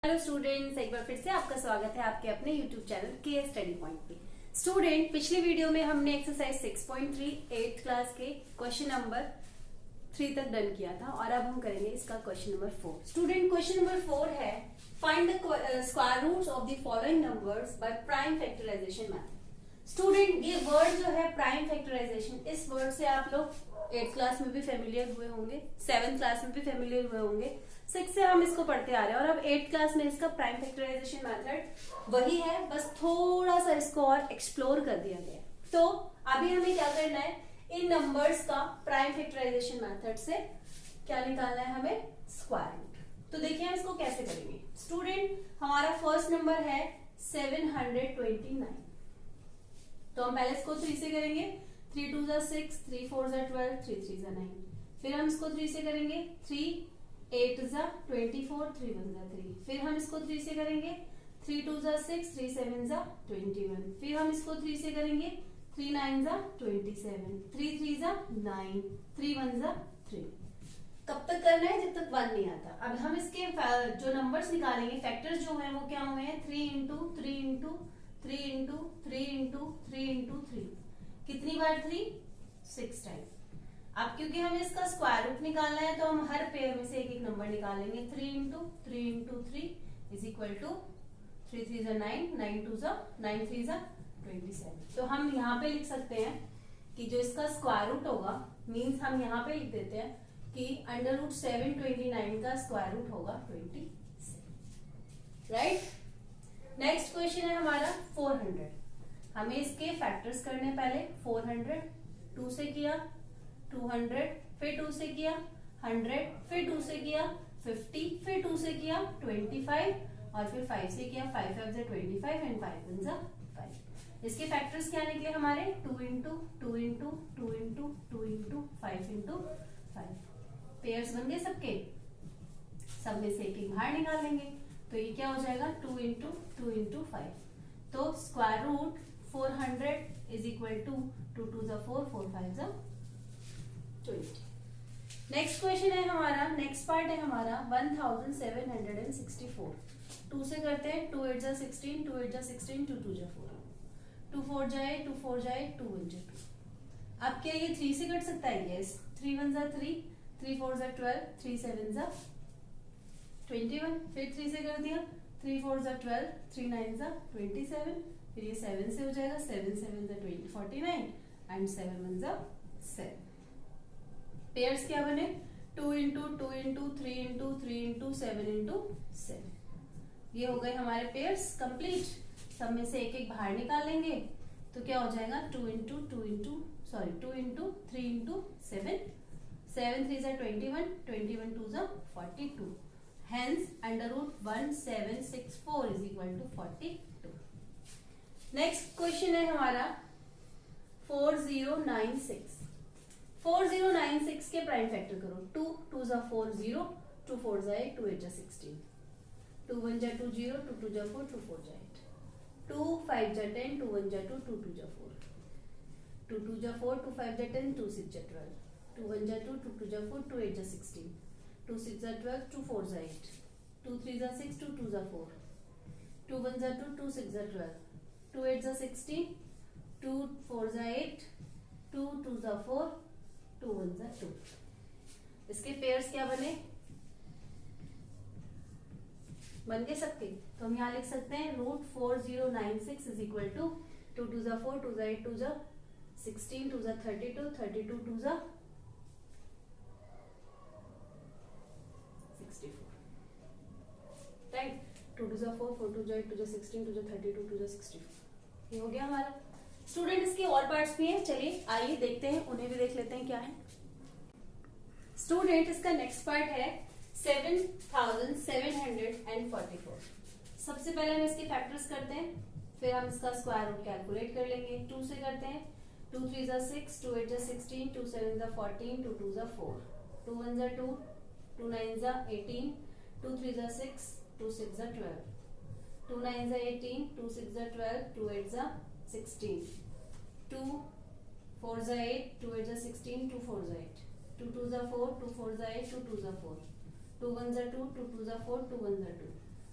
Hello students, एक बार फिर से आपका स्वागत है आपके अपने YouTube चैनल के स्टडी पॉइंट पे। स्टूडेंट, पिछले वीडियो में हमने एक्सरसाइज 6.3 8th क्लास के क्वेश्चन नंबर 3 तक डन किया था और अब हम करेंगे इसका question number 4। Student, question number 4 है find the square roots of the following numbers by prime factorization method. Student, ये वर्ड जो है प्राइम फैक्टराइजेशन, इस वर्ड से आप लोग 8th क्लास में भी फेमिलियर हुए होंगे, 7th क्लास में भी फेमिलियर हुए होंगे, 6 से हम इसको पढ़ते आ रहे हैं और अब 8th क्लास में इसका प्राइम फैक्टराइजेशन मेथड वही है, बस थोड़ा सा इसको और एक्सप्लोर कर दिया गया। तो अभी हमें क्या करना है, इन नंबर्स का प्राइम फैक्टराइजेशन मेथड से क्या निकालना है, हमें स्क्वायर रूट। तो देखिए हम इसको कैसे करेंगे। स्टूडेंट, हमारा फर्स्ट नंबर है 729, तो हम पहले इसको 3 से करेंगे। 3 2 6, 3 4 12, 3 3 9। फिर हम इसको 3 से करेंगे। 3 8 24, 3 1 3। फिर हम इसको 3 से करेंगे। 3 2 6, 3 7 21। फिर हम इसको 3 से करेंगे। 3 9 27, 3 3 9, 3 1 3। कब तक करना है, जब तक 1 नहीं आता। अब हम इसके जो नंबर्स निकालेंगे, फैक्टर्स जो है वो क्या हुए हैं, 3 into 3 into 3 into 3 into 3 into 3। कितनी बार 3? 6 टाइम। अब क्योंकि हमें इसका स्क्वायर रूट निकालना है तो हम हर पेयर में से एक एक नंबर निकालेंगे। 3 into 3 into 3 is equal to 3 3 9, 9 2 9 3 27। तो हम यहाँ पे लिख सकते हैं कि जो इसका स्क्वायर रूट होगा, मीन्स हम यहाँ पे लिख देते हैं कि अंडर रूट 729 का स्क्वायर रूट होगा 27, राइट। नेक्स्ट क्वेश्चन है हमारा 400। हमें इसके फैक्टर्स करने पहले। 400 2 से किया, 200 फिर 2 से किया, 100 फिर 2 से किया, 50 फिर 2 से किया, 25 और फिर 5 से किया। 5 5 25 एंड 5 1 5। इसके फैक्टर्स क्या निकले हमारे, 2 into 2 into 2 into 2 into 5 into 5। Pairs बन गए सबके, सब में से एक एक बाहर निकाल लेंगे। तो ये क्या हो जाएगा, 2 इंटू 2 इंटू 5। तो square root 400 is equal to 2 2 4, 4 5 20। Next question है हमारा, नेक्स्ट पार्ट है हमारा 1764। 2 से करते हैं। 2 8 16, 2 8 16, 2 2 4, 2 4 जाए, 2 4 जाए, 2 1 2। अब क्या ये 3 से कट सकता है? यस। 3 1 3, 3 4 12, 3 7 21। फिर 3 से कर दिया। 3 4 12, 3 9 27। फिर ये 7 से हो जाएगा। 7 7 49 एंड 7 1 7। पेयर्स क्या बने, 2 into 2 into 3 into 3 into 7 into 7। ये हो गए हमारे पेयर्स कंप्लीट। सब में से एक एक बाहर निकाल लेंगे तो क्या हो जाएगा, 2 into 2 into 3 into 7, 7 3 21, 21 2 42। Hence under root 1764 is equal to 42. Next question है हमारा 4096। 4096 के प्राइम फैक्टर करो। 2 2 4 0, 2 4 8, 2 8 16, 2 1 2 0, 2 2 4, 2 4 8, 2 5 10, 2 1 2, 2 2 4, 2 2 4, 2 5 10, 2 6 12, 2 1 2, 2 2 4, 2 8 16, 2 6 12, 2 4 8, 2 3 6, 2 2 4, 2 1 2, 2 6 12, 2 8 16, 2 4 8, 2 2 4, 2 1 2। इसके पेयर्स क्या बने, बन गए सबके। तो हम यहाँ लिख सकते हैं root 4096 is equal to 2 2 4, 2 8 2 16, 2 32, 32 2 64, right. 2 2 4, 4 2 8, 2 16, 2 32, 2 64। ये हो गया हमारा। स्टूडेंट, इसके और पार्ट्स भी हैं, चलिए आइए देखते हैं, उन्हें भी देख लेते हैं क्या है। स्टूडेंट, इसका नेक्स्ट पार्ट है 7744। सबसे पहले हम इसके फैक्टर्स करते हैं, फिर हम इसका स्क्वायर रूट कैलकुलेट कर लेंगे। 2 से करते हैं। 2 3 6, 2 8 16, 2 7 14, 2 2 4, 2 1 2, 2 9 18, 2 3 6, 2 6 12, 2 9 18, 2 6 12, 2 8 16, 2 4 8, 2 8 16, 2 4 8, 2 2 4, 2 4 8, 2 2 4, 2 1 2, 2 2 4, 2 1 2।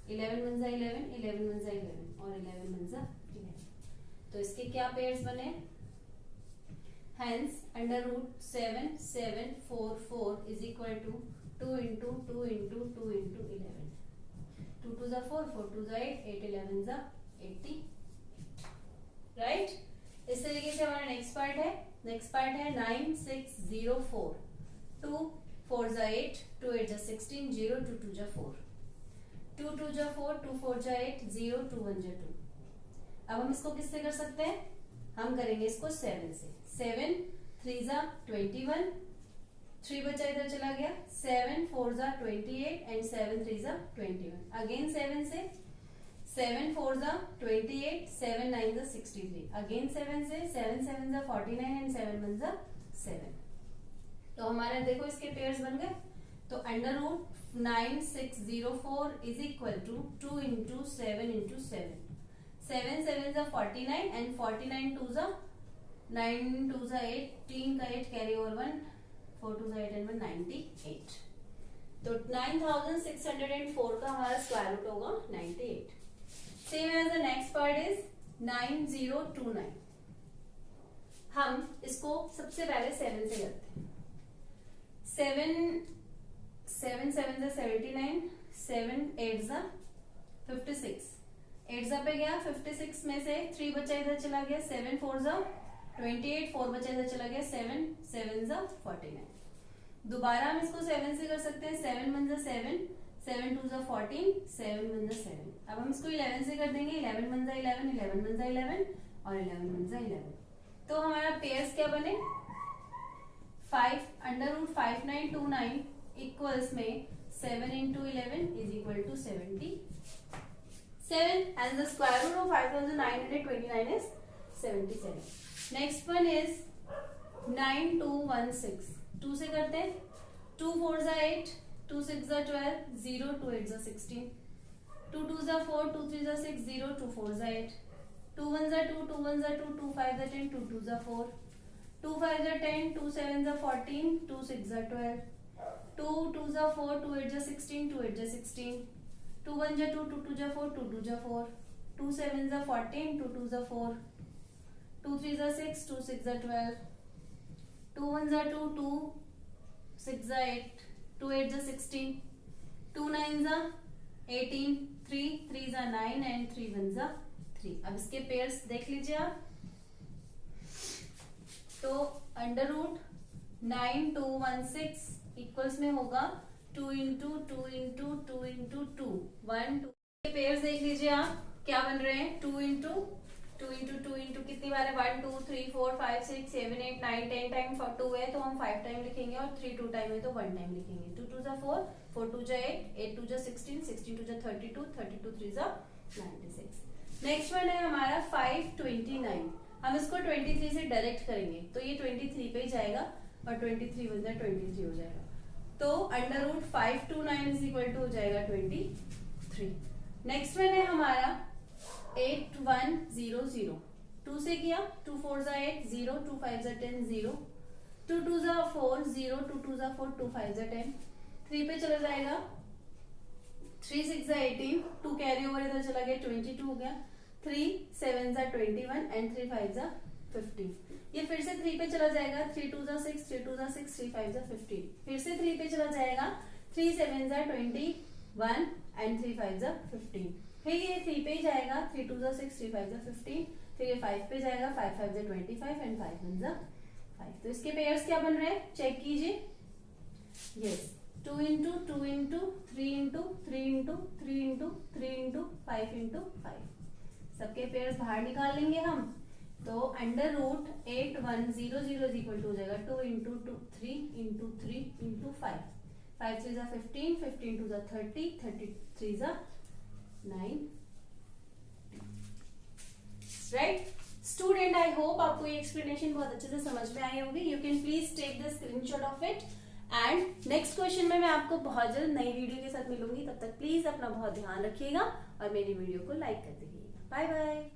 11 वन जा 11, 11 वन जा 11 और 11 वन जा 11। तो इसके क्या पेयर्स बने? Hence under root 7 7 4 4 is equal to 2 into 2 into 2 into 11। 2 2 जा 4, 4 2 जा 8, 8 11 जा 80। राइट, इस तरीके से हमारा नेक्स्ट पार्ट है। नेक्स्ट पार्ट है 9 6 0 4। 2 4 जा 8, 2 8 जा 16, 0 2 2 जा 4, 2 2 जा 4, 2 4 जा 8, 0 2 1 जा 2। अब हम इसको किससे कर सकते हैं? हम करेंगे इसको 7 से। 7 3 जा 21, 3 बचा इधर चला गया, 7 4 जा 28 एंड 7 3 जा 21। अगेन 7 से, 7 4 जा 28, 7 9 जा 63। अगेन 7 से, 7 7 जा 49 एंड 7 1 जा 7। तो हमारे देखो इसके पेयर्स बन गए। तो under root 9 6 0 4 is equal to 2 into 7 into 7। 7 7 जा 49 एंड 49 2 जा 9 2 जा 18 का 8 कैरी ओवर 1, 4 2 जा 8 एंड 1 98। तो 9604 का हमारा स्क्वायर रूट होगा 98। Same as the next part is 9029। हम इसको सबसे पहले 7 से करते हैं। 7 7 7 जा 79, 7 8 जा 56, 8 जा पे गया, 56 में से 3 बचा इधर चला गया, 7 4 जा 28, 4 बचा इधर चला गया, 7 7 जा 49। दोबारा हम इसको 7 से कर सकते हैं। 7 1 जा 7, 7 2 जा 14, 7 1 जा 7। अब हम इसको 11 से कर देंगे। 11 1 जा 11, 11 1 जा 11 और 11 1 जा 11। तो हमारा पेयर्स क्या बने? 5 अंडर रूट 5929 इक्वल्स में 7 into 11 is equal to 77 and the square root of 5929 is 77। Next one is 9216। 2 से करते हैं। 2 4 जा 8, 2 6 जा 12, 0 2 8 जा 16, 2 2 जा 4, 2 3 जा 6, 0 2 4 जा 8, 2 1 जा 2, 2 1 जा 2, 2 5 जा 10, 2 2 जा 4, 2 5 जा 10, 2 7 जा 14, 2 6 जा 12, 2 2 जा 4, 2 8 जा 16, 2 8 जा 16, 2 1 जा 2, 2 2 जा 4, 2 2 जा 4, 2 7 जा 14, 2 2 जा 4, 2 3 जा 6, 2 6 जा 12, 2 1 जा 2, 2 6 जा 8, 2 8 जा 16, 2 9 जा 18, 3 3 जा 9 एंड 3 1 जा 3। अब इसके पेयर्स देख लीजिए आप। तो अंडर रूट 9216 इक्वल्स में होगा 2 इंटू 2 इंटू 2 इंटू 2 1 2। पेयर्स देख लीजिए आप क्या बन रहे हैं। 2 इंटू 2 इंटू 2 इंटू कितनी बार है? 1 2 3 4 5 6 7 8 9 10 टाइम 2 है तो हम 5 टाइम लिखेंगे और 3 2 टाइम है तो 1 टाइम लिखेंगे। 2 2 जा 4, 4 2 जा 8, 8 2 जा 16, 16 2 जा 32, 32 3 जा 96। नेक्स्ट वन है हमारा 529। हम इसको 23 से डायरेक्ट करेंगे तो ये 23 पे ही जाएगा और 23 1 जा 23 हो जाएगा। तो under root 529 is equal to हो जाएगा 23। नेक्स्ट वन है हमारा 8100। 2 से किया, 2 4 जा 8, 0 2 5 जा 10, 0 2 2 जा 4, 0 2 2 जा 4, 2 5 जा 10, 3 पे चला जाएगा, 3 6 जा 18, 2 कैरी ओवर इधर चला गया 22 हो गया, 3 7 जा 21 एंड 3 5 जा 15। ये फिर से 3 पे चला जाएगा, 3 2 जा 6, 3 2 जा 6, 3 5 जा 15। फिर से 3 पे चला जाएगा, 3 7 जा 21 एंड 3 5 जा 15। फिर ये 3 पे ही जाएगा, 3 2 जा 6, 3 5 जा 15। फिर ये 5 पे जाएगा, 5 5 जा 25 एंड 5 1 जा 5। तो इसके पेयर्स क्या बन रहे हैं चेक कीजिए। Yes 2 into 2 into 3 into 3 into 3 into 3 into 5 into 5। सबके पेयर्स बाहर निकाल लेंगे हम। तो अंडर रूट 8100 इक्वल टू हो जाएगा 2 इंटू 2 3 इंटू 3 इंटू 5। 5 3 जा 15, 15 2 जा 30, 33 जा 9। राइट स्टूडेंट, आई होप आपको ये एक्सप्लेनेशन बहुत अच्छे से समझ में आई होगी। You can please take the screenshot of it and next question में मैं आपको बहुत जल्द नई वीडियो के साथ मिलूंगी। तब तक प्लीज अपना बहुत ध्यान रखिएगा और मेरी वीडियो को लाइक कर दीजिएगा। Bye bye.